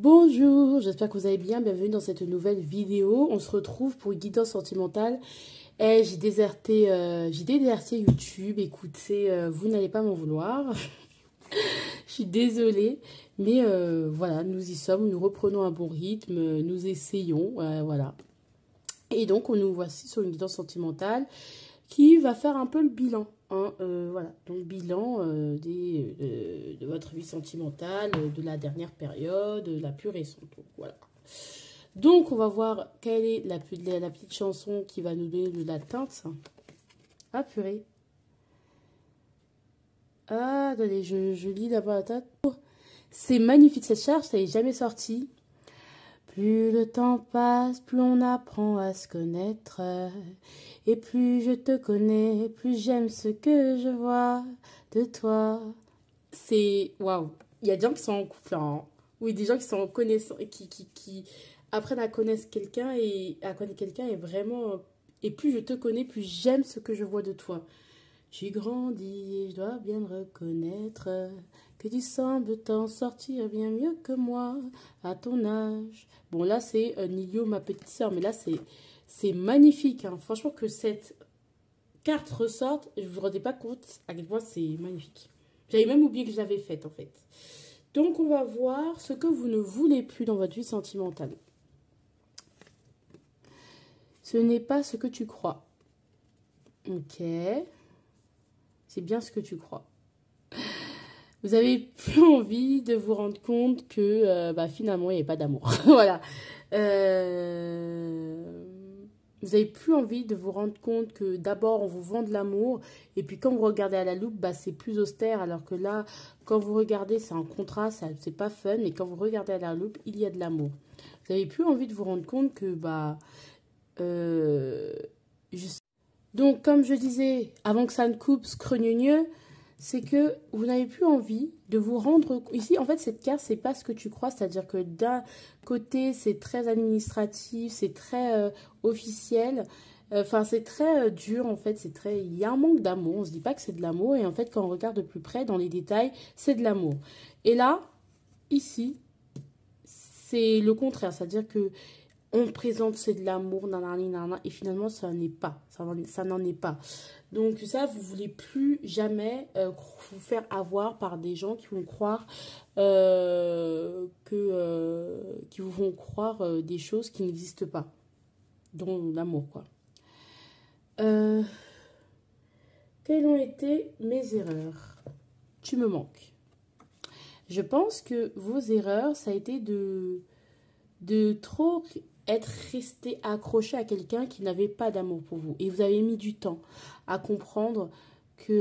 Bonjour, j'espère que vous allez bien. Bienvenue dans cette nouvelle vidéo. On se retrouve pour une guidance sentimentale. Et j'ai déserté YouTube. Écoutez, vous n'allez pas m'en vouloir. Je suis désolée. Mais voilà, nous y sommes. Nous reprenons un bon rythme. Nous essayons. Voilà. Et donc, on nous voici sur une guidance sentimentale qui va faire un peu le bilan. Hein, voilà, donc bilan de votre vie sentimentale, de la dernière période, la plus récente. Donc, voilà. Donc, on va voir quelle est la petite chanson qui va nous donner de la teinte. Ah, purée. Ah, attendez, je lis d'abord la teinte. C'est magnifique cette charge, ça n'est jamais sorti. Plus le temps passe, plus on apprend à se connaître. Et plus je te connais, plus j'aime ce que je vois de toi. C'est... Waouh. Il y a des gens qui sont en couple, hein. Oui, des gens qui sont en connaissance, qui apprennent à connaître quelqu'un et à connaître quelqu'un et vraiment... Et plus je te connais, plus j'aime ce que je vois de toi. J'ai grandi et je dois bien le reconnaître, que tu sembles t'en sortir bien mieux que moi à ton âge. Bon, là, c'est Nilio, ma petite sœur, mais là, c'est magnifique. Hein. Franchement, que cette carte ressorte, je ne vous rendais pas compte à quel point c'est magnifique. J'avais même oublié que je l'avais faite, en fait. Donc, on va voir ce que vous ne voulez plus dans votre vie sentimentale. Ce n'est pas ce que tu crois. Ok. C'est bien ce que tu crois. Vous avez plus envie de vous rendre compte que finalement, il n'y avait pas d'amour. Voilà. Vous avez plus envie de vous rendre compte que d'abord, on vous vend de l'amour. Et puis, quand vous regardez à la loupe, c'est plus austère. Alors que là, quand vous regardez, c'est un contraste, c'est pas fun. Mais quand vous regardez à la loupe, il y a de l'amour. Vous avez plus envie de vous rendre compte que... Donc, comme je disais, avant que ça ne coupe, scrogneux, c'est que vous n'avez plus envie de vous rendre... Ici, en fait, cette carte, c'est pas ce que tu crois. C'est-à-dire que d'un côté, c'est très administratif, c'est très officiel. Enfin, c'est très dur, en fait. C'est très... Il y a un manque d'amour. On se dit pas que c'est de l'amour. Et en fait, quand on regarde de plus près, dans les détails, c'est de l'amour. Et là, ici, c'est le contraire. C'est-à-dire que on présente c'est de l'amour, nanana, et finalement, ça n'en est pas. Ça n'en est pas. Donc ça, vous ne voulez plus jamais vous faire avoir par des gens qui vont croire qui vous font croire des choses qui n'existent pas. Dont l'amour, quoi. Quelles ont été mes erreurs? Tu me manques. Je pense que vos erreurs, ça a été de trop être resté accroché à quelqu'un qui n'avait pas d'amour pour vous. Et vous avez mis du temps à comprendre que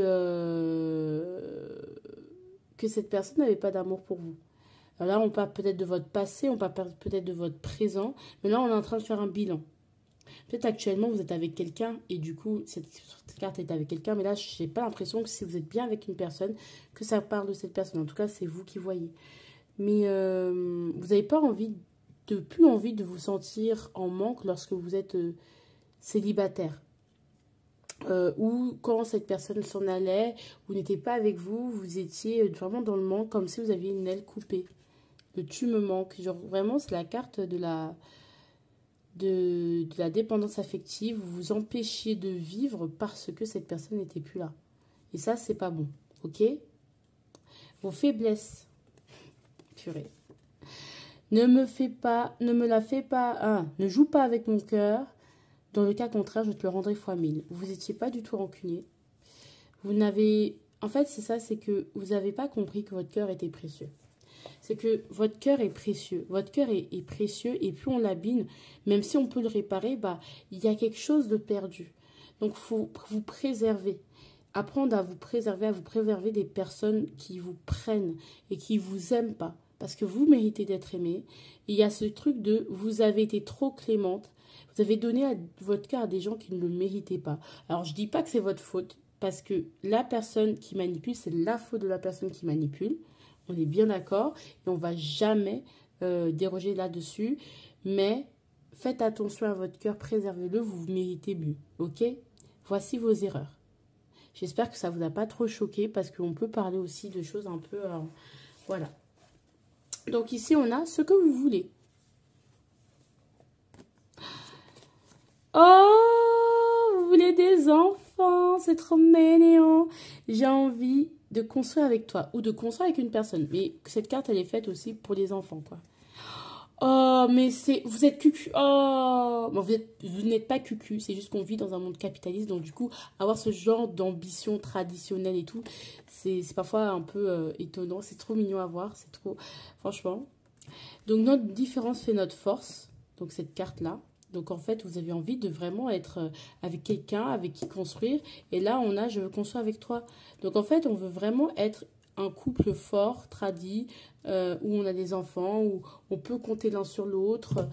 cette personne n'avait pas d'amour pour vous. Alors là, on parle peut-être de votre passé, on parle peut-être de votre présent, mais là, on est en train de faire un bilan. Peut-être actuellement, vous êtes avec quelqu'un et du coup, cette carte est avec quelqu'un, mais là, je n'ai pas l'impression que si vous êtes bien avec une personne, que ça parle de cette personne. En tout cas, c'est vous qui voyez. Mais vous n'avez pas plus envie de vous sentir en manque lorsque vous êtes célibataire. Ou quand cette personne s'en allait, ou n'était pas avec vous, vous étiez vraiment dans le manque, comme si vous aviez une aile coupée. Le tu me manques. Genre vraiment, c'est la carte de la dépendance affective. Vous vous empêchiez de vivre parce que cette personne n'était plus là. Et ça, c'est pas bon. Ok? Vos faiblesses. Purée. Ne me la fais pas. Ne joue pas avec mon cœur. Dans le cas contraire, je te le rendrai fois 1000. Vous n'étiez pas du tout rancunier. Vous n'avez... En fait, c'est ça, c'est que vous n'avez pas compris que votre cœur était précieux. C'est que votre cœur est précieux. Votre cœur est précieux et plus on l'abîme, même si on peut le réparer, il y a quelque chose de perdu. Donc, il faut vous préserver. Apprendre à vous préserver des personnes qui vous prennent et qui vous aiment pas. Parce que vous méritez d'être aimé. Et il y a ce truc de vous avez été trop clémente. Vous avez donné votre cœur à des gens qui ne le méritaient pas. Alors, je ne dis pas que c'est votre faute. Parce que la personne qui manipule, c'est la faute de la personne qui manipule. On est bien d'accord. Et on ne va jamais déroger là-dessus. Mais faites attention à votre cœur. Préservez-le. Vous méritez mieux. Ok? Voici vos erreurs. J'espère que ça ne vous a pas trop choqué. Parce qu'on peut parler aussi de choses un peu... voilà. Donc ici, on a ce que vous voulez. Oh, vous voulez des enfants, c'est trop mignon. J'ai envie de construire avec toi ou de construire avec une personne. Mais cette carte, elle est faite aussi pour les enfants, quoi. Oh, mais c'est... Vous êtes cucu. Oh, bon, vous n'êtes pas cucu. C'est juste qu'on vit dans un monde capitaliste. Donc, du coup, avoir ce genre d'ambition traditionnelle et tout, c'est parfois un peu étonnant. C'est trop mignon à voir. C'est trop... Franchement. Donc, notre différence fait notre force. Donc, cette carte-là. Donc, en fait, vous avez envie de vraiment être avec quelqu'un, avec qui construire. Et là, on a « je veux construire avec toi ». Donc, en fait, on veut vraiment être un couple fort, tradit, où on a des enfants, où on peut compter l'un sur l'autre.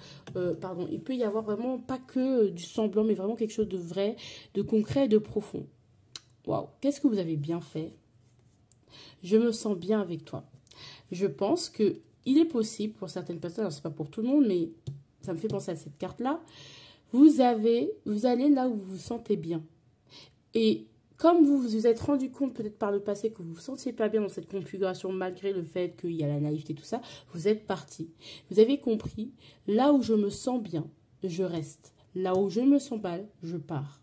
Pardon, il peut y avoir vraiment pas que du semblant, mais vraiment quelque chose de vrai, de concret et de profond. Waouh, qu'est-ce que vous avez bien fait. Je me sens bien avec toi. Je pense que il est possible pour certaines personnes, alors c'est pas pour tout le monde, mais ça me fait penser à cette carte-là. Vous allez là où vous vous sentez bien. Et comme vous vous êtes rendu compte peut-être par le passé que vous ne vous sentiez pas bien dans cette configuration malgré le fait qu'il y a la naïveté et tout ça, vous êtes parti. Vous avez compris, là où je me sens bien, je reste. Là où je me sens mal, je pars.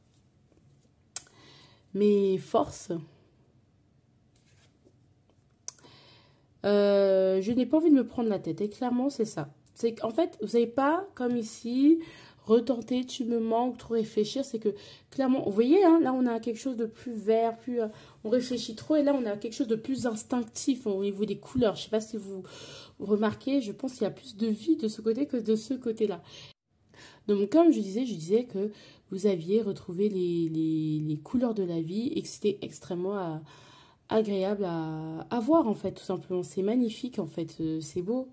Mes forces, je n'ai pas envie de me prendre la tête. Et clairement, c'est ça. C'est qu'en fait, vous n'avez pas, comme ici, retenter, tu me manques, trop réfléchir. C'est que, clairement, vous voyez, hein, là, on a quelque chose de plus vert, plus, on réfléchit trop. Et là, on a quelque chose de plus instinctif au niveau des couleurs. Je ne sais pas si vous remarquez, je pense qu'il y a plus de vie de ce côté que de ce côté-là. Donc, comme je disais que vous aviez retrouvé les couleurs de la vie et que c'était extrêmement agréable à voir, en fait, tout simplement. C'est magnifique, en fait. C'est beau.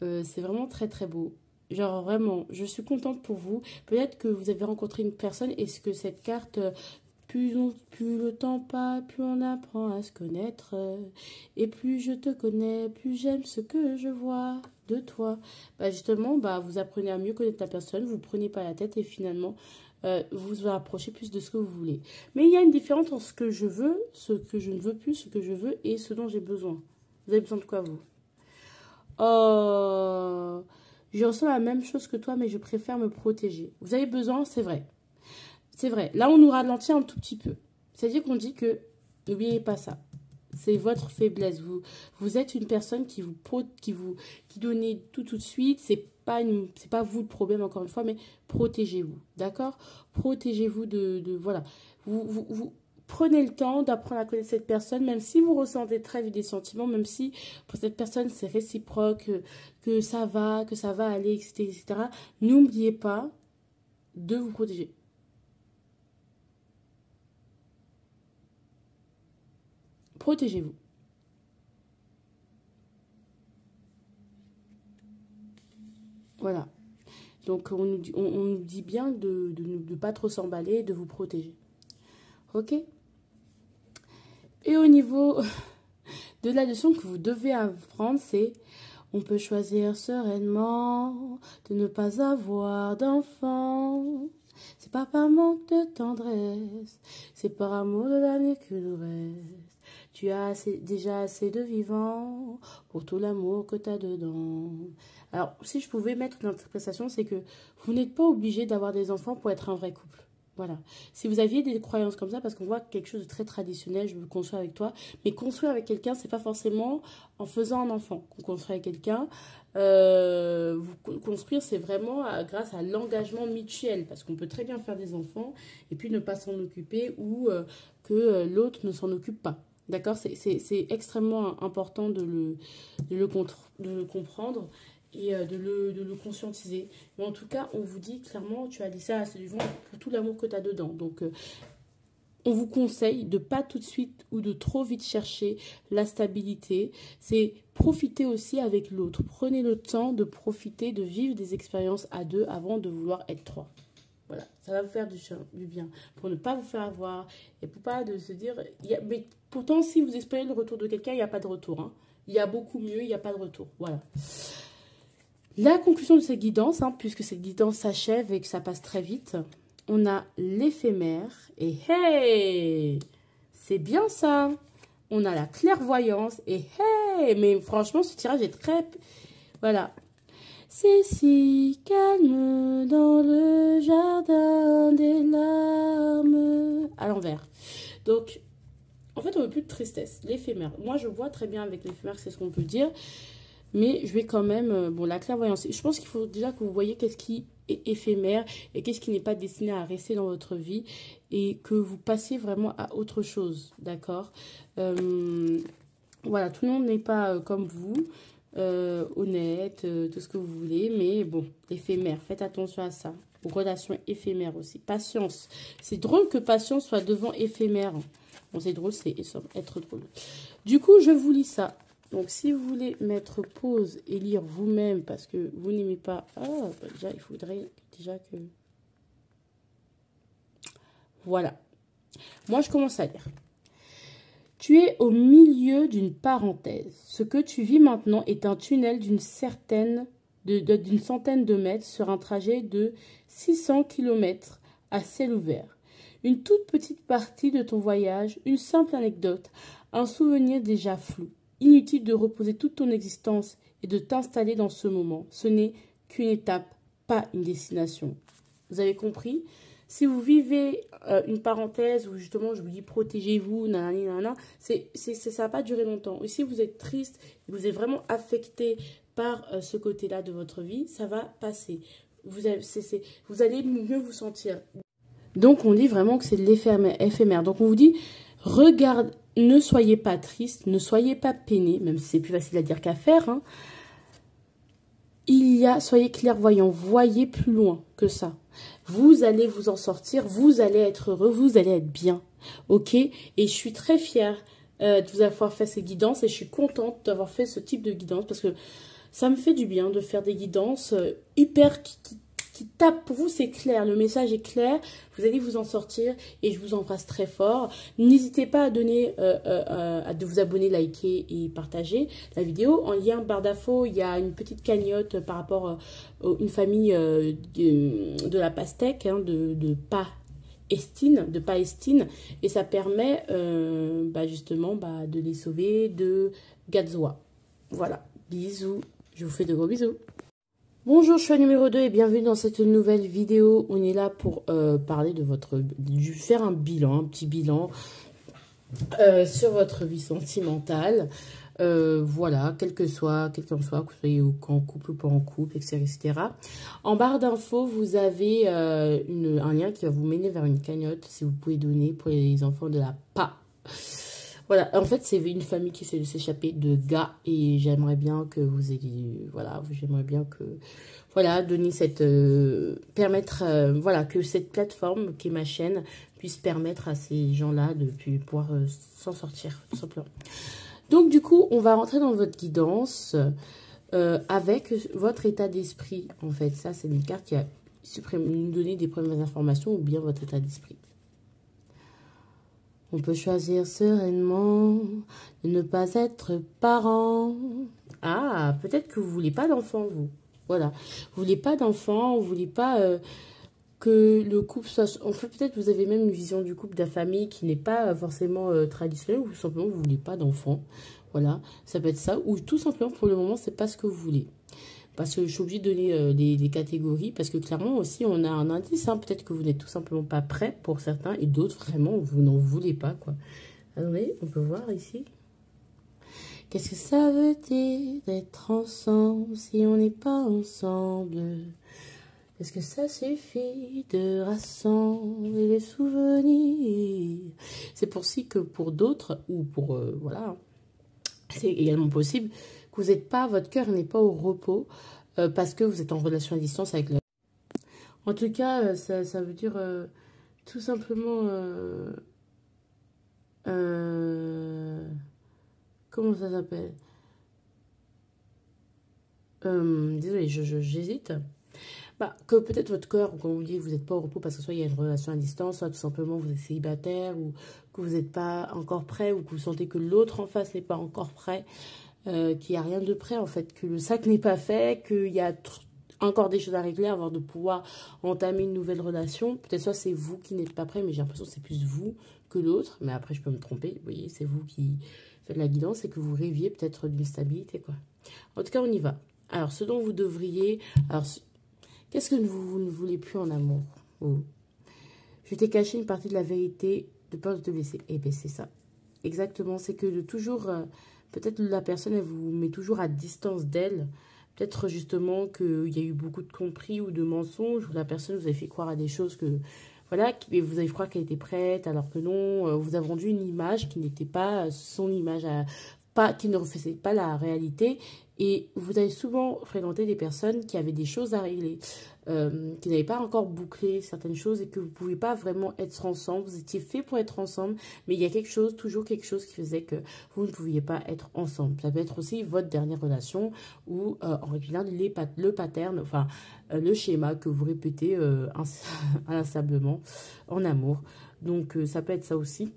C'est vraiment très, très beau. Genre, vraiment, je suis contente pour vous. Peut-être que vous avez rencontré une personne et que cette carte, plus le temps passe, plus on apprend à se connaître. Et plus je te connais, plus j'aime ce que je vois de toi. Bah, justement, bah, vous apprenez à mieux connaître la personne, vous ne prenez pas la tête et finalement, vous vous rapprochez plus de ce que vous voulez. Mais il y a une différence entre ce que je veux, ce que je ne veux plus, ce que je veux et ce dont j'ai besoin. Vous avez besoin de quoi, vous? Oh, je ressens la même chose que toi, mais je préfère me protéger. Vous avez besoin, c'est vrai. C'est vrai. Là, on nous ralentit un tout petit peu. C'est-à-dire qu'on dit que, n'oubliez pas ça. C'est votre faiblesse. Vous êtes une personne qui donnez tout de suite. C'est pas vous le problème, encore une fois, mais protégez-vous. D'accord? Protégez-vous voilà. Vous prenez le temps d'apprendre à connaître cette personne, même si vous ressentez très vite des sentiments, même si pour cette personne c'est réciproque, que ça va aller, etc. N'oubliez pas de vous protéger. Protégez-vous. Voilà. Donc on nous dit bien de ne pas trop s'emballer, de vous protéger. Ok? Et au niveau de la leçon que vous devez apprendre, c'est on peut choisir sereinement de ne pas avoir d'enfant. C'est pas par manque de tendresse, c'est par amour de l'année que nous reste. Tu as déjà assez de vivants pour tout l'amour que tu as dedans. Alors, si je pouvais mettre une interprétation, c'est que vous n'êtes pas obligé d'avoir des enfants pour être un vrai couple. Voilà. Si vous aviez des croyances comme ça, parce qu'on voit quelque chose de très traditionnel, je veux construire avec toi, mais construire avec quelqu'un, c'est pas forcément en faisant un enfant qu'on construit avec quelqu'un. Construire, c'est vraiment grâce à l'engagement mutuel, parce qu'on peut très bien faire des enfants et puis ne pas s'en occuper ou que l'autre ne s'en occupe pas. D'accord? C'est extrêmement important de le comprendre et de le conscientiser. Mais en tout cas, on vous dit clairement, tu as dit ça assez du vent pour tout l'amour que tu as dedans. Donc, on vous conseille de pas tout de suite ou de trop vite chercher la stabilité. C'est profiter aussi avec l'autre. Prenez le temps de profiter, de vivre des expériences à deux avant de vouloir être trois. Voilà, ça va vous faire du bien. Pour ne pas vous faire avoir et pour pas de se dire... mais pourtant, si vous espérez le retour de quelqu'un, il n'y a pas de retour. Hein. Il y a beaucoup mieux, il n'y a pas de retour. Voilà. La conclusion de cette guidance, hein, puisque cette guidance s'achève et que ça passe très vite, on a l'éphémère et hey, c'est bien ça. On a la clairvoyance et hey, mais franchement, ce tirage est très... Voilà. C'est si calme dans le jardin des larmes. À l'envers. Donc, en fait, on veut plus de tristesse. L'éphémère. Moi, je vois très bien avec l'éphémère, c'est ce qu'on peut dire. Mais je vais quand même... bon, la clairvoyance. Je pense qu'il faut déjà que vous voyez qu'est-ce qui est éphémère et qu'est-ce qui n'est pas destiné à rester dans votre vie. Et que vous passiez vraiment à autre chose. D'accord. Voilà, tout le monde n'est pas comme vous. Honnête, tout ce que vous voulez, mais bon, éphémère, faites attention à ça. Aux relations éphémères aussi. Patience. C'est drôle que patience soit devant éphémère. Bon, c'est drôle, c'est être drôle. Du coup, je vous lis ça. Donc, si vous voulez mettre pause et lire vous-même parce que vous n'aimez pas... Ah, bah, déjà, il faudrait déjà que... Voilà. Moi, je commence à lire. Tu es au milieu d'une parenthèse. Ce que tu vis maintenant est un tunnel d'une centaine de mètres sur un trajet de 600 km à ciel ouvert. Une toute petite partie de ton voyage, une simple anecdote, un souvenir déjà flou. Inutile de reposer toute ton existence et de t'installer dans ce moment. Ce n'est qu'une étape, pas une destination. Vous avez compris ? Si vous vivez une parenthèse où justement je vous dis protégez-vous, nanana, ça va pas durer longtemps. Et si vous êtes triste, vous êtes vraiment affecté par ce côté-là de votre vie, ça va passer. Vous allez mieux vous sentir. Donc on dit vraiment que c'est de l'éphémère. Donc on vous dit, regarde, ne soyez pas triste, ne soyez pas peiné, même si c'est plus facile à dire qu'à faire. Hein. Soyez clairvoyant, voyez plus loin que ça. Vous allez vous en sortir, vous allez être heureux, vous allez être bien. Ok? Et je suis très fière de vous avoir fait ces guidances et je suis contente d'avoir fait ce type de guidance parce que ça me fait du bien de faire des guidances hyper qui tapent. Pour vous, c'est clair, le message est clair, vous allez vous en sortir et je vous embrasse très fort. N'hésitez pas à donner, de vous abonner, liker et partager la vidéo. En lien barre d'infos, il y a une petite cagnotte par rapport à une famille de la pastèque, hein, de Palestine, et ça permet justement de les sauver de Gazoua. Voilà, bisous, je vous fais de gros bisous. Bonjour, je suis numéro 2 et bienvenue dans cette nouvelle vidéo. On est là pour parler de faire un petit bilan sur votre vie sentimentale. Voilà, quel qu'en soit, que vous soyez en couple ou pas en couple, etc. En barre d'infos, vous avez un lien qui va vous mener vers une cagnotte si vous pouvez donner pour les enfants de la PA. Voilà, en fait, c'est une famille qui essaie de s'échapper de gars et j'aimerais bien que vous ayez, voilà, j'aimerais bien que, voilà, donner permettre, voilà, que cette plateforme qui est ma chaîne puisse permettre à ces gens-là de pouvoir s'en sortir, tout simplement. Donc, du coup, on va rentrer dans votre guidance avec votre état d'esprit, en fait. Ça, c'est une carte qui a nous donner des premières informations ou bien votre état d'esprit. On peut choisir sereinement de ne pas être parent. Ah, peut-être que vous ne voulez pas d'enfant, vous. Voilà. Vous ne voulez pas d'enfant, vous ne voulez pas que le couple soit... En fait, peut-être vous avez même une vision du couple, de la famille qui n'est pas forcément traditionnelle ou tout simplement vous ne voulez pas d'enfant. Voilà, ça peut être ça. Ou tout simplement, pour le moment, c'est pas ce que vous voulez. Parce que je suis obligée de donner des catégories. Parce que clairement aussi, on a un indice. Hein, peut-être que vous n'êtes tout simplement pas prêt pour certains. Et d'autres, vraiment, vous n'en voulez pas. Quoi. Attendez, on peut voir ici. Qu'est-ce que ça veut dire d'être ensemble si on n'est pas ensemble? Est-ce que ça suffit de rassembler les souvenirs? C'est pour si que pour d'autres, ou pour... voilà, c'est également possible que vous n'êtes pas, votre cœur n'est pas au repos parce que vous êtes en relation à distance avec le... En tout cas, ça veut dire tout simplement... comment ça s'appelle? Désolée, j'hésite. Que peut-être votre cœur, comme vous dites, vous n'êtes pas au repos parce que soit il y a une relation à distance, soit tout simplement vous êtes célibataire ou que vous n'êtes pas encore prêt ou que vous sentez que l'autre en face n'est pas encore prêt, qu'il n'y a rien de prêt en fait, que le sac n'est pas fait, qu'il y a encore des choses à régler avant de pouvoir entamer une nouvelle relation. Peut-être soit c'est vous qui n'êtes pas prêt, mais j'ai l'impression que c'est plus vous que l'autre. Mais après, je peux me tromper. Vous voyez, c'est vous qui faites la guidance et que vous rêviez peut-être d'une stabilité, quoi. En tout cas, on y va. Alors, ce dont vous devriez... Alors, qu'est-ce que vous ne voulez plus en amour? Oh. Je t'ai caché une partie de la vérité de peur de te blesser. Eh bien, c'est ça. Exactement. C'est que de toujours... peut-être la personne, elle vous met toujours à distance d'elle. Peut-être justement qu'il y a eu beaucoup de compris ou de mensonges. Où la personne vous a fait croire à des choses que... Voilà, et vous avez croire qu'elle était prête, alors que non. Vous a vendu une image qui n'était pas son image, qui ne reflétait pas la réalité. Et vous avez souvent fréquenté des personnes qui avaient des choses à régler, qui n'avaient pas encore bouclé certaines choses et que vous ne pouviez pas vraiment être ensemble. Vous étiez fait pour être ensemble, mais il y a quelque chose, toujours quelque chose qui faisait que vous ne pouviez pas être ensemble. Ça peut être aussi votre dernière relation ou en régulier le pattern, enfin le schéma que vous répétez inlassablement en amour. Donc ça peut être ça aussi.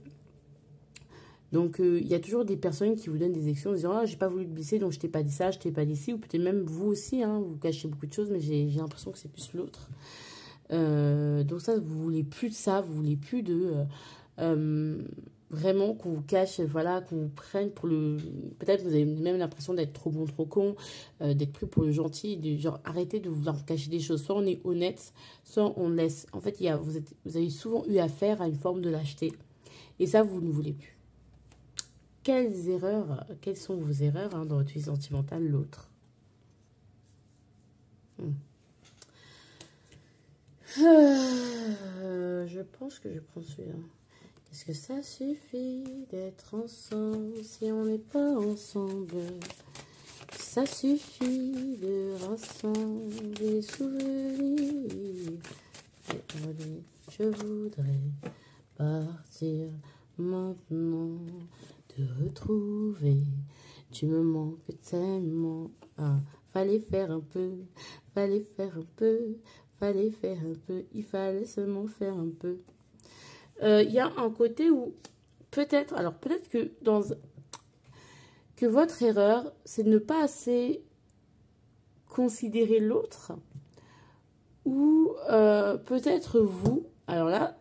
Donc, il y a toujours des personnes qui vous donnent des excuses en disant « Ah, j'ai pas voulu te blesser, donc je t'ai pas dit ça, je t'ai pas dit ci. » Ou peut-être même vous aussi, hein, vous cachez beaucoup de choses, mais j'ai l'impression que c'est plus l'autre. Donc ça, vous voulez plus de ça, vous voulez plus de... vraiment qu'on vous cache, voilà, qu'on vous prenne pour le... Peut-être vous avez même l'impression d'être trop bon, trop con, d'être pris pour le gentil, de, genre arrêtez de vouloir cacher des choses. Soit on est honnête, soit on laisse. En fait, vous avez souvent eu affaire à une forme de lâcheté. Et ça, vous ne voulez plus. Quelles sont vos erreurs dans votre vie sentimentale, l'autre? Je pense que je prends celui-là. Est-ce que ça suffit d'être ensemble si on n'est pas ensemble? Ça suffit de rassembler les souvenirs. Je voudrais partir maintenant, te retrouver. Tu me manques tellement. Ah, fallait faire un peu, fallait faire un peu, fallait faire un peu. Il fallait seulement faire un peu. Il y a un côté où peut-être, alors peut-être que votre erreur, c'est de ne pas assez considérer l'autre, ou peut-être vous, alors là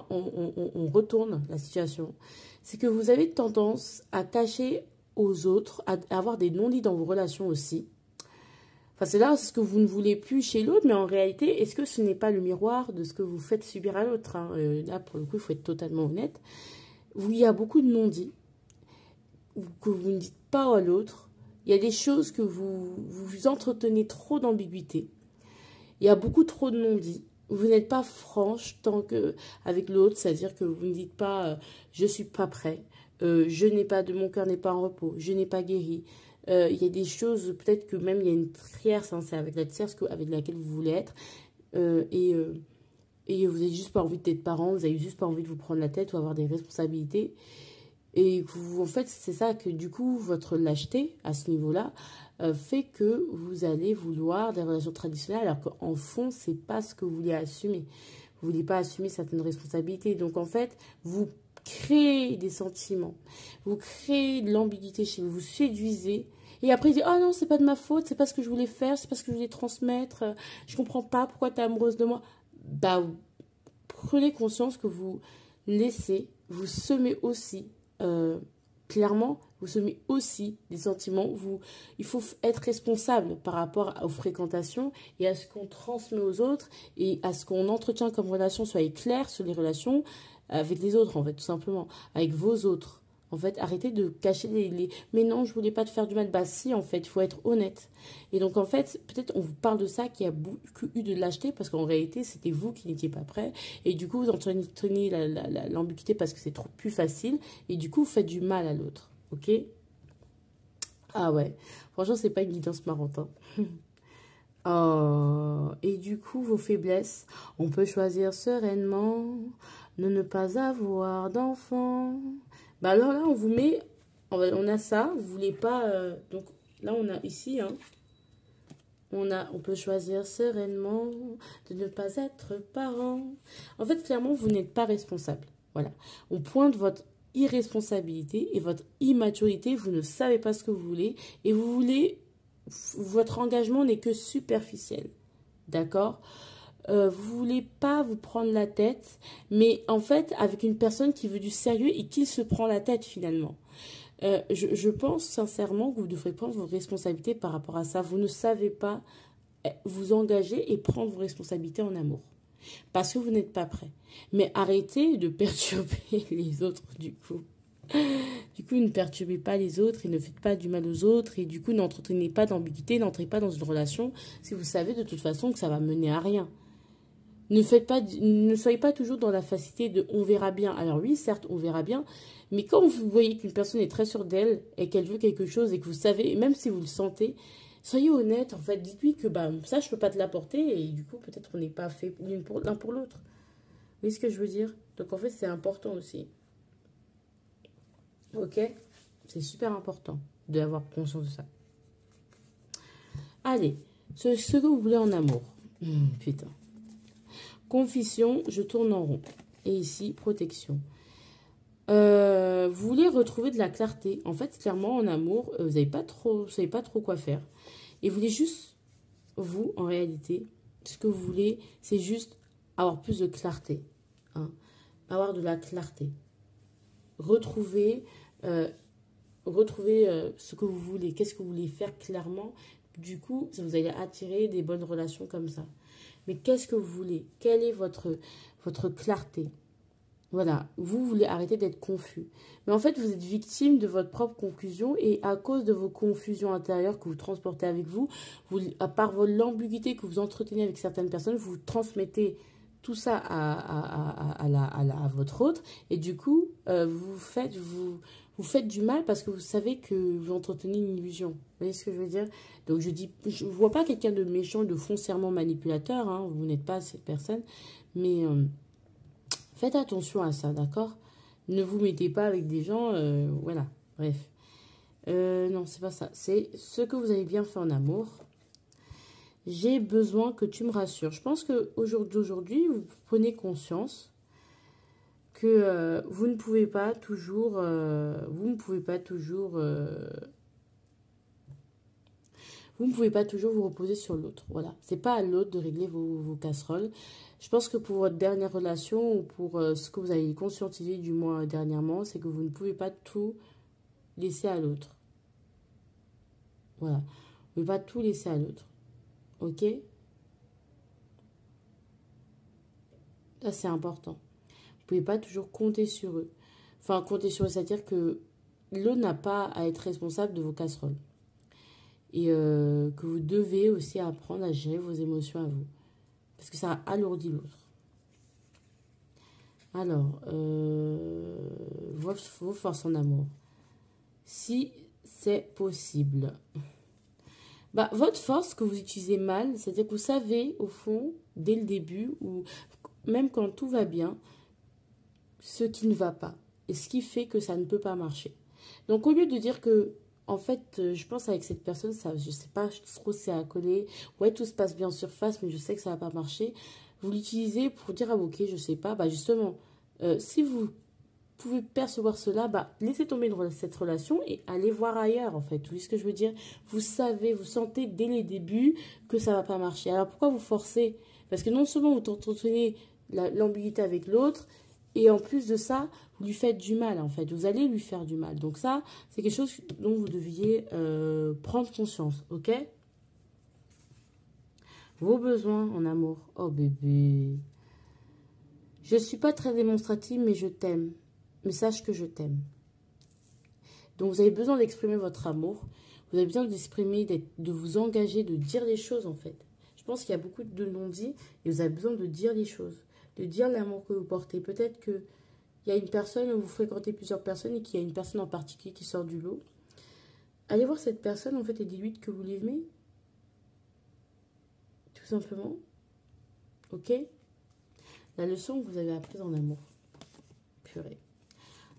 on retourne la situation, c'est que vous avez tendance à cacher aux autres, à avoir des non-dits dans vos relations aussi. Enfin, c'est là ce que vous ne voulez plus chez l'autre, mais en réalité, est-ce que ce n'est pas le miroir de ce que vous faites subir à l'autre, hein? Là, pour le coup, il faut être totalement honnête. Il y a beaucoup de non-dits que vous ne dites pas à l'autre. Il y a des choses que vous entretenez trop d'ambiguïté. Il y a beaucoup trop de non-dits. Vous n'êtes pas franche tant que avec l'autre, c'est-à-dire que vous ne dites pas je suis pas prêt, je n'ai pas mon cœur n'est pas en repos, je n'ai pas guéri. Il y a des choses, peut-être que même il y a une tierce, hein, c'est avec la tierce avec laquelle vous voulez être, et vous n'avez juste pas envie d'être parent, vous n'avez juste pas envie de vous prendre la tête ou avoir des responsabilités. Et vous, en fait, c'est ça que du coup, votre lâcheté à ce niveau-là fait que vous allez vouloir des relations traditionnelles alors qu'en fond, c'est pas ce que vous voulez assumer. Vous voulez pas assumer certaines responsabilités. Donc en fait, vous créez des sentiments, vous créez de l'ambiguïté chez vous, vous séduisez. Et après, il dit, oh non, c'est pas de ma faute, c'est pas ce que je voulais faire, c'est pas ce que je voulais transmettre, je comprends pas pourquoi tu es amoureuse de moi. Bah, prenez conscience que vous laissez, vous semez aussi, clairement, vous semez aussi des sentiments. Il faut être responsable par rapport aux fréquentations et à ce qu'on transmet aux autres et à ce qu'on entretient comme relation. Soyez clair sur les relations avec les autres, en fait, tout simplement, avec vos autres. En fait, arrêtez de cacher mais non, je voulais pas te faire du mal. Bah si, en fait, il faut être honnête. Et donc, en fait, peut-être on vous parle de ça qui a eu de lâcheté parce qu'en réalité, c'était vous qui n'étiez pas prêt. Et du coup, vous entretenez l'ambiguïté parce que c'est trop plus facile. Et du coup, vous faites du mal à l'autre. Ok? Ah ouais. Franchement, c'est pas une guidance marrante, hein. Oh, et du coup, vos faiblesses, on peut choisir sereinement de ne pas avoir d'enfants. Bah alors là, on vous met, on a ça, vous voulez pas, donc là on a ici, hein, on peut choisir sereinement de ne pas être parent. En fait, clairement, vous n'êtes pas responsable. Voilà, on pointe votre irresponsabilité et votre immaturité, vous ne savez pas ce que vous voulez et vous voulez, votre engagement n'est que superficiel, d'accord? Vous voulez pas vous prendre la tête, mais en fait, avec une personne qui veut du sérieux et qui se prend la tête finalement. Je pense sincèrement que vous devrez prendre vos responsabilités par rapport à ça. Vous ne savez pas vous engager et prendre vos responsabilités en amour. Parce que vous n'êtes pas prêt. Mais arrêtez de perturber les autres du coup. Du coup, ne perturbez pas les autres et ne faites pas du mal aux autres. Et du coup, n'entretenez pas d'ambiguïté, n'entrez pas dans une relation si vous savez de toute façon que ça va mener à rien. Ne soyez pas toujours dans la facilité de on verra bien. Alors oui, certes, on verra bien. Mais quand vous voyez qu'une personne est très sûre d'elle et qu'elle veut quelque chose et que vous savez, même si vous le sentez, soyez honnête. En fait, dites-lui que bah, ça, je peux pas te l'apporter. Et du coup, peut-être on n'est pas fait l'un pour l'autre. Vous voyez ce que je veux dire? Donc en fait, c'est important aussi. Ok? C'est super important d'avoir conscience de ça. Allez, ce que vous voulez en amour. Putain. Confession, je tourne en rond. Et ici, protection. Vous voulez retrouver de la clarté. En fait, clairement, en amour, vous savez pas trop quoi faire. Et vous voulez juste, vous, en réalité, ce que vous voulez, c'est juste avoir plus de clarté. Hein. Avoir de la clarté. Retrouver ce que vous voulez. Qu'est-ce que vous voulez faire clairement. Du coup, vous allez attirer des bonnes relations comme ça. Mais qu'est-ce que vous voulez? Quelle est votre clarté? Voilà, vous voulez arrêter d'être confus. Mais en fait, vous êtes victime de votre propre confusion et à cause de vos confusions intérieures que vous transportez avec vous, à part l'ambiguïté que vous entretenez avec certaines personnes, vous transmettez tout ça à votre autre et du coup, vous faites du mal parce que vous savez que vous entretenez une illusion. Vous voyez ce que je veux dire? Donc je ne vois pas quelqu'un de méchant, de foncièrement manipulateur, hein, vous n'êtes pas cette personne, mais... faites attention à ça, d'accord? Ne vous mettez pas avec des gens, voilà, bref. Non, c'est pas ça. C'est ce que vous avez bien fait en amour. J'ai besoin que tu me rassures. Je pense qu'aujourd'hui, vous prenez conscience que vous ne pouvez pas toujours... vous ne pouvez pas toujours vous reposer sur l'autre. Voilà. C'est pas à l'autre de régler vos casseroles. Je pense que pour votre dernière relation ou pour ce que vous avez conscientisé du moins dernièrement, c'est que vous ne pouvez pas tout laisser à l'autre. Voilà. Vous ne pouvez pas tout laisser à l'autre. Ok? Ça, c'est important. Vous ne pouvez pas toujours compter sur eux. Enfin, compter sur eux, c'est-à-dire que l'autre n'a pas à être responsable de vos casseroles. Et que vous devez aussi apprendre à gérer vos émotions à vous. Parce que ça alourdit l'autre. Alors, vos forces en amour. Si c'est possible. Bah, votre force que vous utilisez mal, c'est-à-dire que vous savez, au fond, dès le début, ou même quand tout va bien, ce qui ne va pas. Et ce qui fait que ça ne peut pas marcher. Donc, au lieu de dire que, en fait, je pense avec cette personne, ça, je ne sais pas trop si c'est à coller. Ouais, tout se passe bien en surface, mais je sais que ça ne va pas marcher. Vous l'utilisez pour dire, ah, ok, je ne sais pas. Bah, justement, si vous pouvez percevoir cela, bah, laissez tomber cette relation et allez voir ailleurs, en fait. Vous voyez ce que je veux dire? Vous savez, vous sentez dès les débuts que ça ne va pas marcher. Alors, pourquoi vous forcez? Parce que non seulement vous entretenez l'ambiguïté avec l'autre, et en plus de ça, vous lui faites du mal, en fait. Vous allez lui faire du mal. Donc ça, c'est quelque chose dont vous deviez prendre conscience, ok? Vos besoins en amour. Oh, bébé. Je ne suis pas très démonstrative, mais je t'aime. Mais sache que je t'aime. Donc, vous avez besoin d'exprimer votre amour. Vous avez besoin d'exprimer, de vous engager, de dire les choses, en fait. Je pense qu'il y a beaucoup de non-dits et vous avez besoin de dire les choses. De dire l'amour que vous portez. Peut-être qu'il y a une personne, vous fréquentez plusieurs personnes et qu'il y a une personne en particulier qui sort du lot. Allez voir cette personne, en fait, et dites-lui que vous l'aimez. Tout simplement. Ok? La leçon que vous avez apprise en amour. Purée.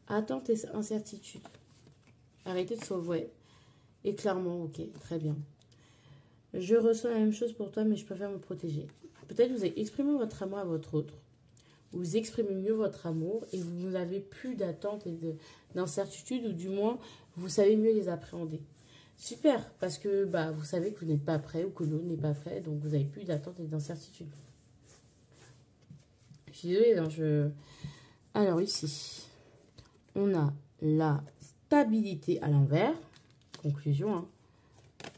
Attente et incertitude. Arrêtez de s'envoyer. Et clairement, ok, très bien. Je ressens la même chose pour toi, mais je préfère me protéger. Peut-être vous avez exprimé votre amour à votre autre. Vous exprimez mieux votre amour et vous n'avez plus d'attente et d'incertitude, ou du moins, vous savez mieux les appréhender. Super, parce que bah, vous savez que vous n'êtes pas prêt ou que l'autre n'est pas prêt, donc vous n'avez plus d'attente et d'incertitude. Je suis désolée, hein, Alors ici, on a la stabilité à l'envers. Conclusion, hein.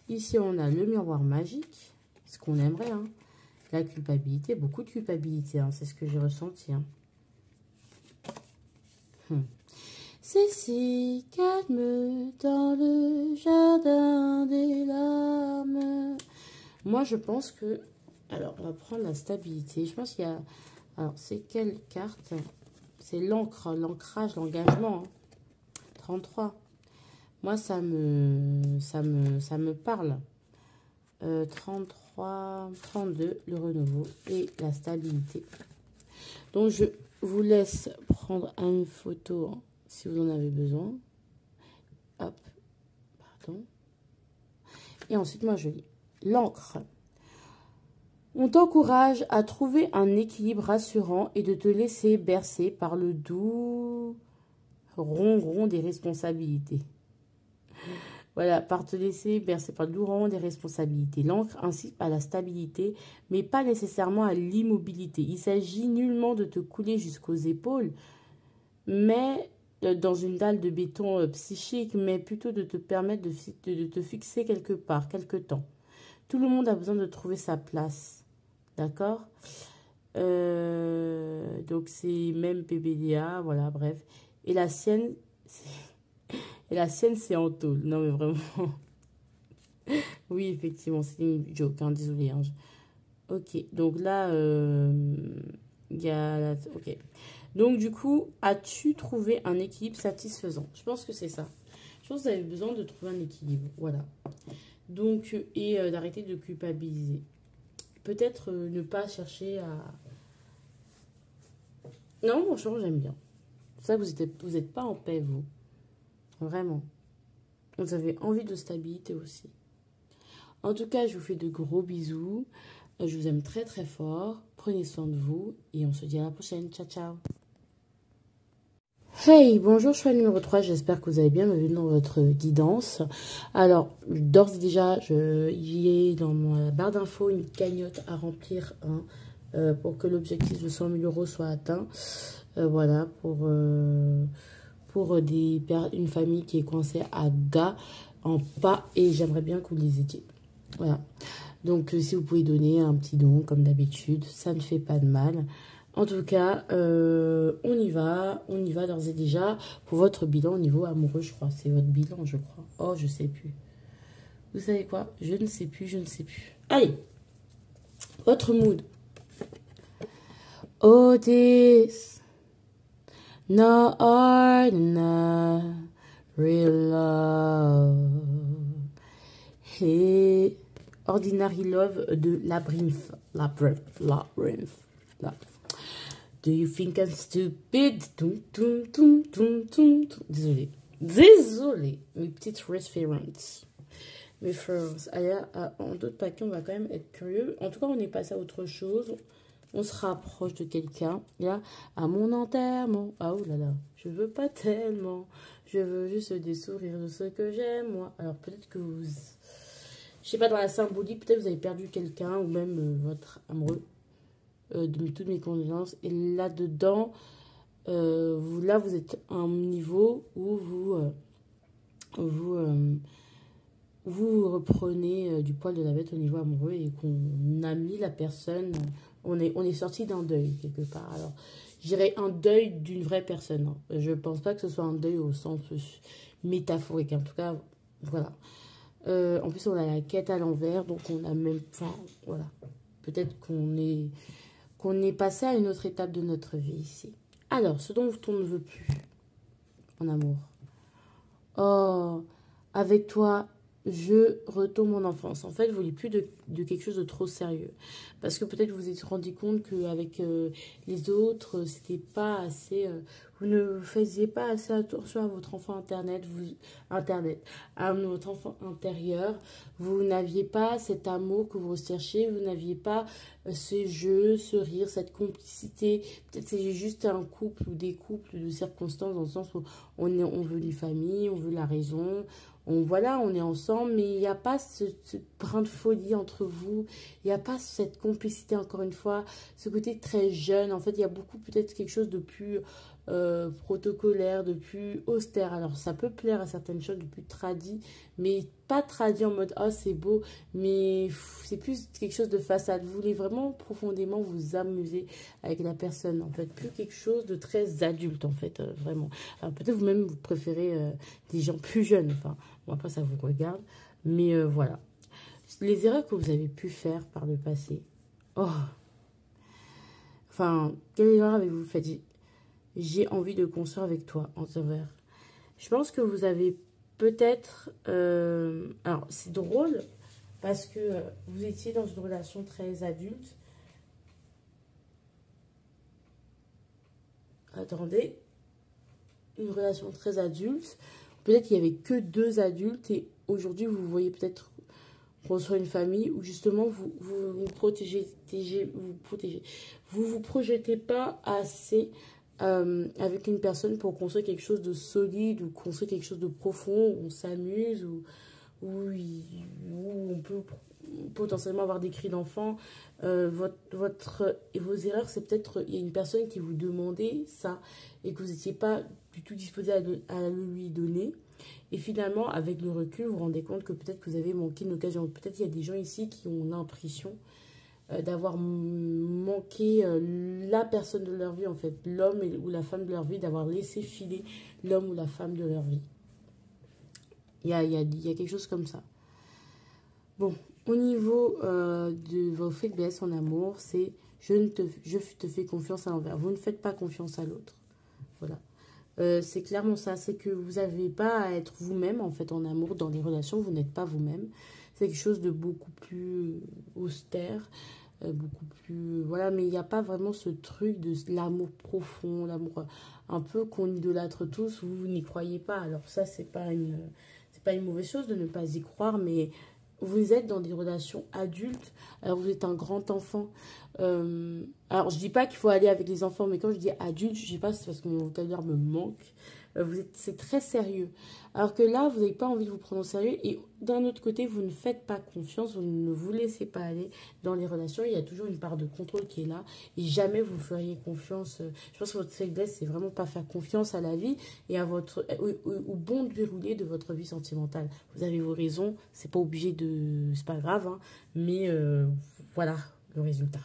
Ici, on a le miroir magique. Ce qu'on aimerait, hein. La culpabilité, beaucoup de culpabilité, hein. C'est ce que j'ai ressenti, hein. C'est si calme dans le jardin des larmes. Moi, je pense que... Alors, on va prendre la stabilité. Je pense qu'il y a... Alors, c'est quelle carte? C'est l'encre, l'ancrage, l'engagement. Hein. 33. Moi, ça me parle. 33, 32, le renouveau et la stabilité. Donc, je vous laisse prendre une photo hein, si vous en avez besoin. Hop, pardon. Et ensuite, moi, je lis. L'encre. On t'encourage à trouver un équilibre rassurant et de te laisser bercer par le doux ronron des responsabilités. Voilà, par te laisser bercer par le doux ronron des responsabilités. L'encre incite à la stabilité, mais pas nécessairement à l'immobilité. Il s'agit nullement de te couler jusqu'aux épaules, mais dans une dalle de béton psychique, mais plutôt de te permettre de te fixer quelque part, quelque temps. Tout le monde a besoin de trouver sa place. D'accord? Donc, c'est même PBDA, voilà, bref. Et la sienne, c'est en tôle. Non, mais vraiment. Oui, effectivement, c'est une joke, hein, désolé. Hein. Ok, donc là, il y a... Ok. Donc, du coup, as-tu trouvé un équilibre satisfaisant? Je pense que c'est ça. Je pense que vous avez besoin de trouver un équilibre, voilà. Donc, et d'arrêter de culpabiliser. Peut-être ne pas chercher à... Non, franchement, j'aime bien. C'est ça que vous êtes pas en paix, vous. Vraiment. Vous avez envie de stabilité aussi. En tout cas, je vous fais de gros bisous. Je vous aime très, très fort. Prenez soin de vous. Et on se dit à la prochaine. Ciao, ciao. Hey, bonjour, je suis la numéro 3. J'espère que vous allez bien. Bienvenue dans votre guidance. Alors, d'ores et déjà, il y a dans ma barre d'infos une cagnotte à remplir pour que l'objectif de 100 000 € soit atteint. Voilà, pour une famille qui est coincée à Ga, en pas, et j'aimerais bien que vous les aidiez. Voilà. Donc, si vous pouvez donner un petit don, comme d'habitude, ça ne fait pas de mal. En tout cas, on y va d'ores et déjà pour votre bilan au niveau amoureux, je crois. C'est votre bilan, je crois. Oh, je sais plus. Vous savez quoi? Je ne sais plus. Allez, votre mood. Oh, this, no ordinary love. Et Ordinary Love de Labyrinth. Do you think I'm stupid? Désolé, mes petites références. Mes frères, en d'autres paquets, on va quand même être curieux. En tout cas, on est passé à autre chose. On se rapproche de quelqu'un. Là, à mon enterrement. Ah, oh là là, je veux pas tellement. Je veux juste des sourires de ceux que j'aime, moi. Alors, peut-être que vous... Je sais pas, dans la symbolique, peut-être vous avez perdu quelqu'un ou même votre amoureux. Toutes mes condoléances. Et là-dedans, vous êtes à un niveau où vous reprenez du poil de la bête au niveau amoureux et qu'on a mis la personne, on est sorti d'un deuil quelque part. Alors, je dirais un deuil d'une vraie personne. Hein. Je ne pense pas que ce soit un deuil au sens métaphorique. En tout cas, voilà. En plus, on a la quête à l'envers, donc on a même... Enfin, voilà. Peut-être qu'on est passé à une autre étape de notre vie ici. Alors, ce dont on ne veut plus, en amour. Oh, avec toi, je retourne mon enfance. En fait, vous ne voulez plus de quelque chose de trop sérieux. Parce que peut-être vous vous êtes rendu compte qu'avec les autres, c'était pas assez... vous ne faisiez pas assez attention à votre enfant à votre enfant intérieur. Vous n'aviez pas cet amour que vous recherchez. Vous n'aviez pas ce jeu, ce rire, cette complicité. Peut-être c'est juste un couple ou des couples de circonstances dans le sens où on veut une famille, on veut la raison. Voilà, on est ensemble, mais il n'y a pas ce brin de folie entre vous. Il n'y a pas cette complicité, encore une fois, ce côté très jeune. En fait, il y a beaucoup, peut-être quelque chose de plus protocolaire, de plus austère. Alors ça peut plaire à certaines choses, de plus tradit, mais pas tradit en mode oh c'est beau, mais c'est plus quelque chose de façade. Vous voulez vraiment profondément vous amuser avec la personne, en fait, plus quelque chose de très adulte, en fait, vraiment. Alors peut-être vous-même vous préférez des gens plus jeunes, enfin, bon, après ça vous regarde, mais voilà. Les erreurs que vous avez pu faire par le passé, oh, enfin, quelle erreur avez-vous fait? J'ai envie de construire avec toi, en envers. Je pense que vous avez peut-être... alors, c'est drôle parce que vous étiez dans une relation très adulte. Attendez. Une relation très adulte. Peut-être qu'il n'y avait que deux adultes et aujourd'hui, vous voyez peut-être construire une famille où justement, vous protégez, vous vous projetez pas assez avec une personne pour construire quelque chose de solide ou construire quelque chose de profond, où on s'amuse, où on peut potentiellement avoir des cris d'enfant. Et vos erreurs, c'est peut-être, il y a une personne qui vous demandait ça et que vous n'étiez pas du tout disposé à le lui donner. Et finalement, avec le recul, vous vous rendez compte que peut-être que vous avez manqué une occasion. Peut-être qu'il y a des gens ici qui ont l'impression d'avoir manqué la personne de leur vie, en fait, l'homme ou la femme de leur vie, d'avoir laissé filer l'homme ou la femme de leur vie. Il y a quelque chose comme ça. Bon, au niveau de vos faiblesses en amour, c'est je te fais confiance à l'envers. Vous ne faites pas confiance à l'autre. Voilà. C'est clairement ça. C'est que vous n'avez pas à être vous-même, en fait, en amour, dans les relations. Vous n'êtes pas vous-même. C'est quelque chose de beaucoup plus austère. Beaucoup plus... Voilà, mais il n'y a pas vraiment ce truc de l'amour profond, l'amour un peu qu'on idolâtre tous. Vous n'y croyez pas. Alors ça, c'est pas une mauvaise chose de ne pas y croire, mais vous êtes dans des relations adultes, alors vous êtes un grand enfant. Alors je dis pas qu'il faut aller avec les enfants, mais quand je dis adulte, je sais pas, c'est parce que mon vocabulaire me manque. C'est très sérieux. Alors que là, vous n'avez pas envie de vous prendre au sérieux. Et d'un autre côté, vous ne faites pas confiance, vous ne vous laissez pas aller dans les relations. Il y a toujours une part de contrôle qui est là. Et jamais vous feriez confiance. Je pense que votre faiblesse, c'est vraiment pas faire confiance à la vie et à au bon déroulé de votre vie sentimentale. Vous avez vos raisons. C'est pas obligé de... C'est pas grave, hein, mais voilà le résultat.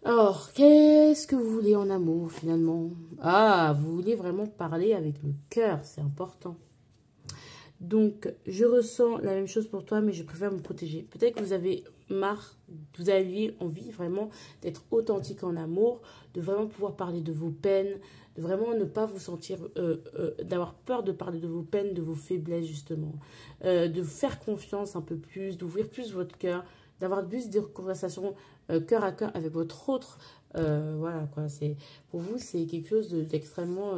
Alors, qu'est-ce que vous voulez en amour, finalement? Ah, vous voulez vraiment parler avec le cœur, c'est important. Donc, je ressens la même chose pour toi, mais je préfère me protéger. Peut-être que vous avez marre, vous avez envie vraiment d'être authentique en amour, de vraiment pouvoir parler de vos peines, de vraiment ne pas vous sentir, d'avoir peur de parler de vos peines, de vos faiblesses, justement. De faire confiance un peu plus, d'ouvrir plus votre cœur, d'avoir plus de conversations cœur à cœur avec votre autre. Voilà, quoi. Pour vous, c'est quelque chose d'extrêmement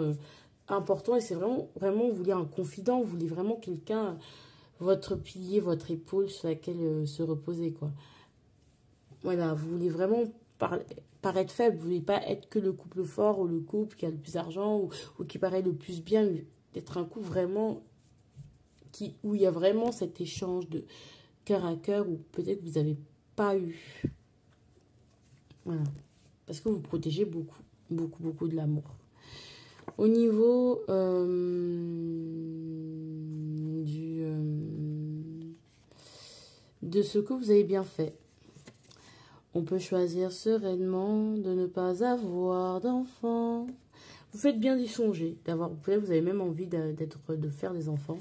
important et c'est vraiment, vous voulez un confident, vous voulez vraiment quelqu'un, votre pilier, votre épaule sur laquelle se reposer, quoi. Voilà, vous voulez vraiment paraître faible, vous voulez pas être que le couple fort ou le couple qui a le plus d'argent ou qui paraît le plus bien, d'être un couple vraiment où il y a vraiment cet échange de cœur à cœur où peut-être vous n'avez pas eu. Voilà, parce que vous protégez beaucoup, beaucoup, beaucoup de l'amour. Au niveau de ce que vous avez bien fait, on peut choisir sereinement de ne pas avoir d'enfants. Vous faites bien d'y songer, peut-être vous avez même envie de faire des enfants.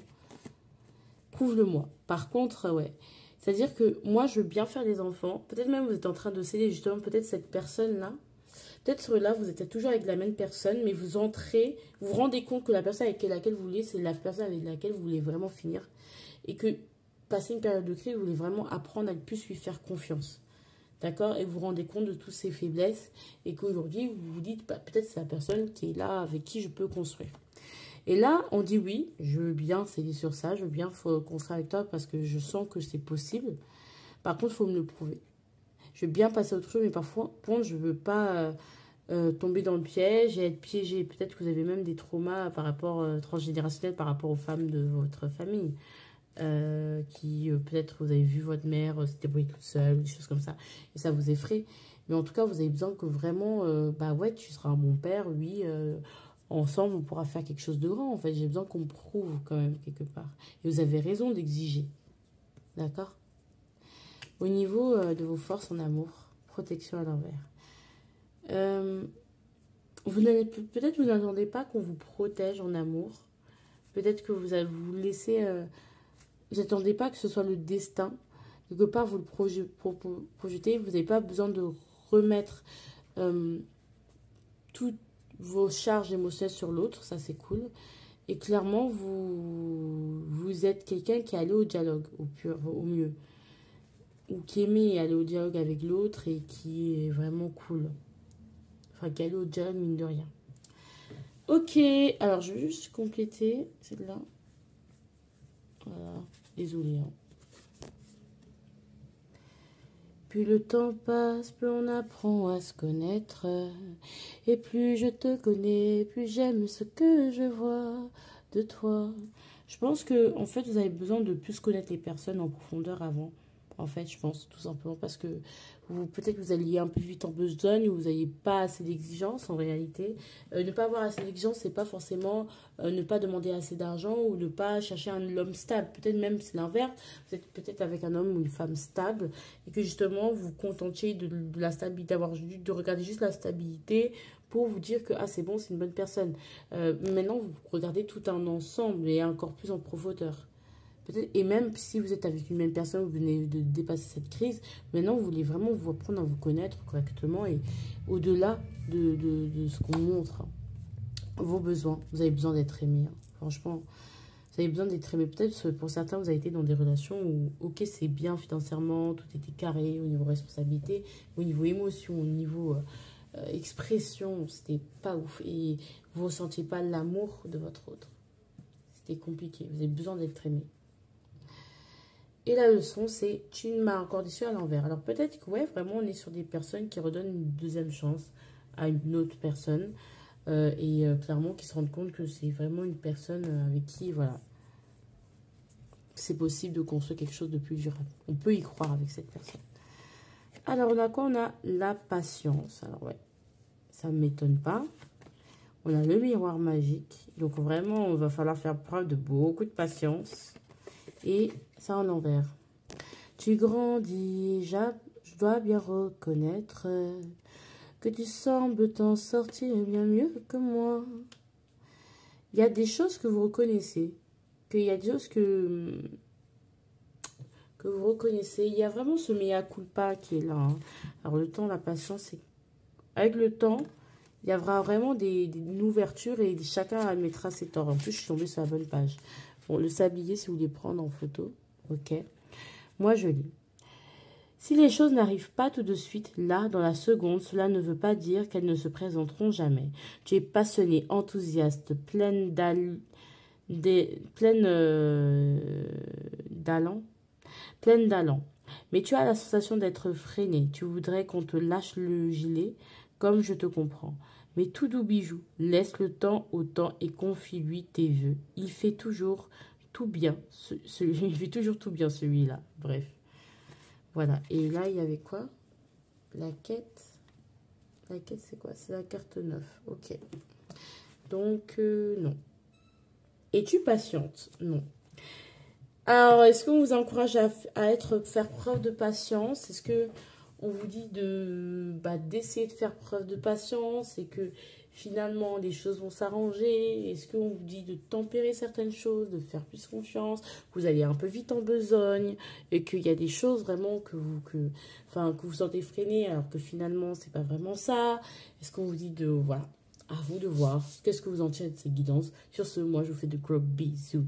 Prouve-le-moi. Par contre, ouais, c'est-à-dire que moi, je veux bien faire des enfants. Peut-être même vous êtes en train de céder justement peut-être cette personne-là. Peut-être là, vous êtes toujours avec la même personne, mais vous vous rendez compte que la personne avec laquelle vous voulez, c'est la personne avec laquelle vous voulez vraiment finir. Et que, passer une période de crise, vous voulez vraiment apprendre à plus lui faire confiance. D'accord? Et vous vous rendez compte de toutes ses faiblesses. Et qu'aujourd'hui, vous vous dites, bah, peut-être c'est la personne qui est là, avec qui je peux construire. Et là, on dit oui, je veux bien céder sur ça, je veux bien construire avec toi parce que je sens que c'est possible. Par contre, il faut me le prouver. Je veux bien passer à autre chose, mais parfois, je ne veux pas tomber dans le piège et être piégé. Peut-être que vous avez même des traumas par rapport transgénérationnels par rapport aux femmes de votre famille. Peut-être vous avez vu votre mère se débrouiller toute seule, des choses comme ça. Et ça vous effraie. Mais en tout cas, vous avez besoin que vraiment, bah ouais, tu seras un bon père, oui, ensemble, on pourra faire quelque chose de grand. En fait, j'ai besoin qu'on me prouve quand même quelque part. Et vous avez raison d'exiger. D'accord? Au niveau de vos forces en amour, protection à l'envers. Peut-être vous n'attendez pas qu'on vous protège en amour. Peut-être que vous allez vous laisser... vous n'attendez pas que ce soit le destin. Quelque part, vous le projetez. Vous n'avez pas besoin de remettre toutes vos charges émotionnelles sur l'autre. Ça, c'est cool. Et clairement, vous êtes quelqu'un qui est allé au dialogue, au mieux. Ou qui aimait aller au dialogue avec l'autre et qui est vraiment cool. Enfin, qui est allé au dialogue, mine de rien. Ok, alors je vais juste compléter celle-là. Voilà, désolée. Hein. Plus le temps passe, plus on apprend à se connaître. Et plus je te connais, plus j'aime ce que je vois de toi. Je pense que, en fait, vous avez besoin de plus connaître les personnes en profondeur avant. En fait, je pense, tout simplement, parce que peut-être que vous alliez un peu vite en besogne ou vous n'ayez pas assez d'exigences en réalité. Ne pas avoir assez d'exigences, c'est pas forcément ne pas demander assez d'argent ou ne pas chercher un homme stable. Peut-être même c'est l'inverse, vous êtes peut-être avec un homme ou une femme stable et que justement vous vous contentiez de la stabilité, de regarder juste la stabilité pour vous dire que ah, c'est bon, c'est une bonne personne. Maintenant, vous regardez tout un ensemble et encore plus en profondeur. Et même si vous êtes avec une même personne, vous venez de dépasser cette crise, maintenant vous voulez vraiment vous apprendre à vous connaître correctement et au-delà de ce qu'on montre, hein, vos besoins. Vous avez besoin d'être aimé. Hein. Franchement, vous avez besoin d'être aimé. Peut-être pour certains, vous avez été dans des relations où, ok, c'est bien financièrement, tout était carré au niveau responsabilité, au niveau émotion, au niveau expression, c'était pas ouf. Et vous ne ressentiez pas l'amour de votre autre. C'était compliqué. Vous avez besoin d'être aimé. Et la leçon, c'est « Tu m'as encore déçu à l'envers ». Alors peut-être que, ouais, vraiment, on est sur des personnes qui redonnent une deuxième chance à une autre personne. Clairement, qui se rendent compte que c'est vraiment une personne avec qui, voilà, c'est possible de construire quelque chose de plus durable. On peut y croire avec cette personne. Alors, on a quoi? On a la patience. Alors, ouais, ça ne m'étonne pas. On a le miroir magique. Donc, vraiment, on va falloir faire preuve de beaucoup de patience. Et ça en envers. Tu grandis, je dois bien reconnaître que tu sembles t'en sortir bien mieux que moi. Il y a des choses que vous reconnaissez. Qu'il y a des choses que vous reconnaissez. Il y a vraiment ce mea culpa qui est là. Hein. Alors le temps, la patience, c'est... Avec le temps, il y aura vraiment une ouverture et chacun admettra ses torts. En plus, je suis tombée sur la bonne page. Bon, le sablier, si vous voulez prendre en photo. Ok. Moi, je lis. Si les choses n'arrivent pas tout de suite, là, dans la seconde, cela ne veut pas dire qu'elles ne se présenteront jamais. Tu es passionné, enthousiaste, pleine d'allant, mais tu as la sensation d'être freiné. Tu voudrais qu'on te lâche le gilet, comme je te comprends. Mais tout doux bijou, laisse le temps au temps et confie-lui tes vœux. Il fait toujours tout bien, il fait toujours tout bien celui-là. Bref. Voilà. Et là, il y avait quoi? La quête. La quête, c'est quoi? C'est la carte 9. Ok. Donc, non. Es-tu patiente? Non. Alors, est-ce qu'on vous encourage à faire preuve de patience? Est-ce que on vous dit d'essayer de faire preuve de patience et que finalement les choses vont s'arranger? Est-ce qu'on vous dit de tempérer certaines choses, de faire plus confiance, que vous allez un peu vite en besogne et qu'il y a des choses vraiment que vous sentez freinées alors que finalement c'est pas vraiment ça? Est-ce qu'on vous dit voilà, à vous de voir qu'est-ce que vous en tirez de ces guidances? Sur ce, moi je vous fais de gros bisous.